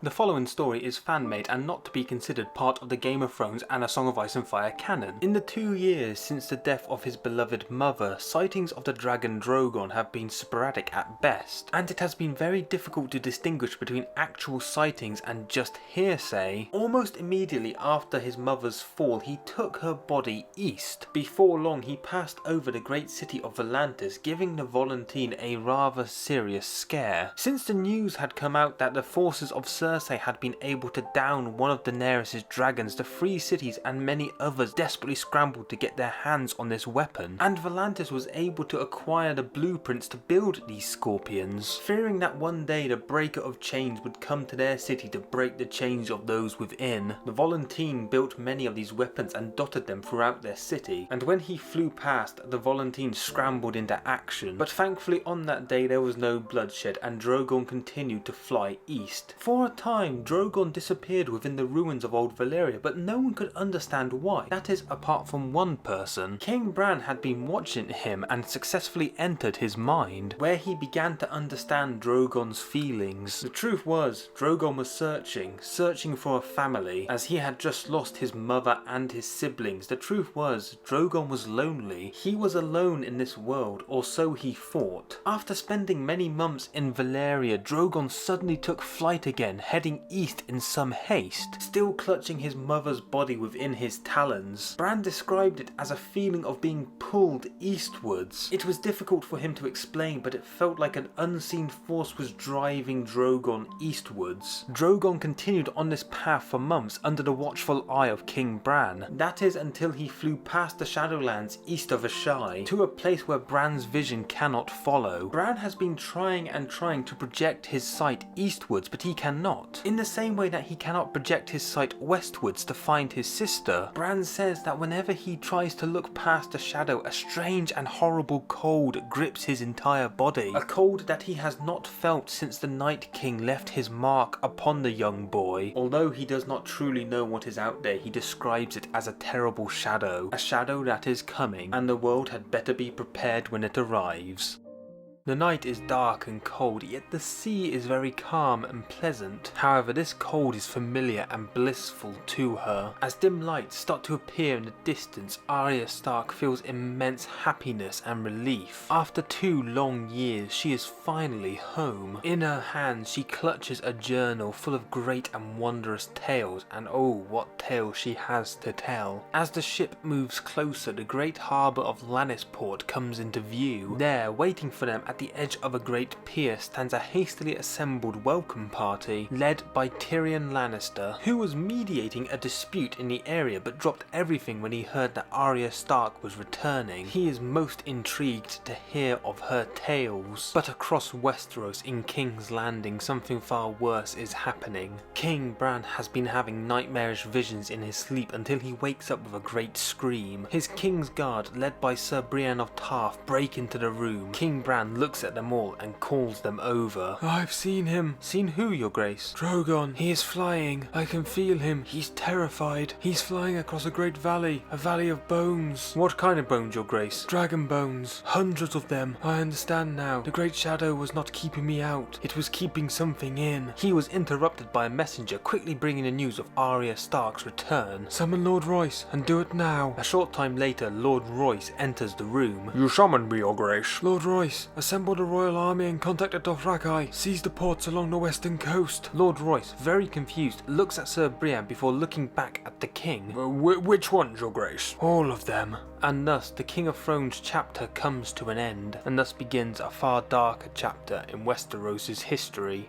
The following story is fan-made and not to be considered part of the Game of Thrones and A Song of Ice and Fire canon. In the 2 years since the death of his beloved mother, sightings of the dragon Drogon have been sporadic at best, and it has been very difficult to distinguish between actual sightings and just hearsay. Almost immediately after his mother's fall, he took her body east. Before long, he passed over the great city of Volantis, giving the Volantene a rather serious scare. Since the news had come out that the forces of Cersei had been able to down one of Daenerys' dragons, the free cities and many others desperately scrambled to get their hands on this weapon, and Volantis was able to acquire the blueprints to build these scorpions. Fearing that one day the breaker of chains would come to their city to break the chains of those within, the Volantene built many of these weapons and dotted them throughout their city, and when he flew past, the Volantene scrambled into action. But thankfully on that day there was no bloodshed, and Drogon continued to fly east. For a time, Drogon disappeared within the ruins of Old Valyria, but no one could understand why. That is, apart from one person. King Bran had been watching him and successfully entered his mind, where he began to understand Drogon's feelings. The truth was, Drogon was searching for a family, as he had just lost his mother and his siblings. The truth was, Drogon was lonely. He was alone in this world, or so he thought. After spending many months in Valyria, Drogon suddenly took flight again, heading east in some haste, still clutching his mother's body within his talons. Bran described it as a feeling of being pulled eastwards. It was difficult for him to explain, but it felt like an unseen force was driving Drogon eastwards. Drogon continued on this path for months under the watchful eye of King Bran. That is until he flew past the Shadowlands east of Asshai, to a place where Bran's vision cannot follow. Bran has been trying to project his sight eastwards, but he cannot. In the same way that he cannot project his sight westwards to find his sister, Bran says that whenever he tries to look past a shadow, a strange and horrible cold grips his entire body. A cold that he has not felt since the Night King left his mark upon the young boy. Although he does not truly know what is out there, he describes it as a terrible shadow. A shadow that is coming, and the world had better be prepared when it arrives. The night is dark and cold, yet the sea is very calm and pleasant. However, this cold is familiar and blissful to her. As dim lights start to appear in the distance, Arya Stark feels immense happiness and relief. After 2 long years, she is finally home. In her hands, she clutches a journal full of great and wondrous tales, and oh, what tales she has to tell. As the ship moves closer, the great harbour of Lannisport comes into view. There, waiting for them at the edge of a great pier, stands a hastily assembled welcome party, led by Tyrion Lannister, who was mediating a dispute in the area but dropped everything when he heard that Arya Stark was returning. He is most intrigued to hear of her tales. But across Westeros in King's Landing, something far worse is happening. King Bran has been having nightmarish visions in his sleep until he wakes up with a great scream. His King's Guard, led by Sir Brienne of Tarth, break into the room. King Bran looks at them all and calls them over. "I've seen him." "Seen who, your grace?" "Drogon. He is flying. I can feel him. He's terrified. He's flying across a great valley. A valley of bones." "What kind of bones, your grace?" "Dragon bones. Hundreds of them. I understand now. The great shadow was not keeping me out. It was keeping something in." He was interrupted by a messenger quickly bringing the news of Arya Stark's return. "Summon Lord Royce, and do it now." A short time later, Lord Royce enters the room. "You summoned me, your grace." "Lord Royce, assemble the royal army and contact at Dothraki. Seize the ports along the western coast." Lord Royce, very confused, looks at Sir Brienne before looking back at the king. Which ones, your grace?" "All of them." And thus the King of Thrones chapter comes to an end, and thus begins a far darker chapter in Westeros' history.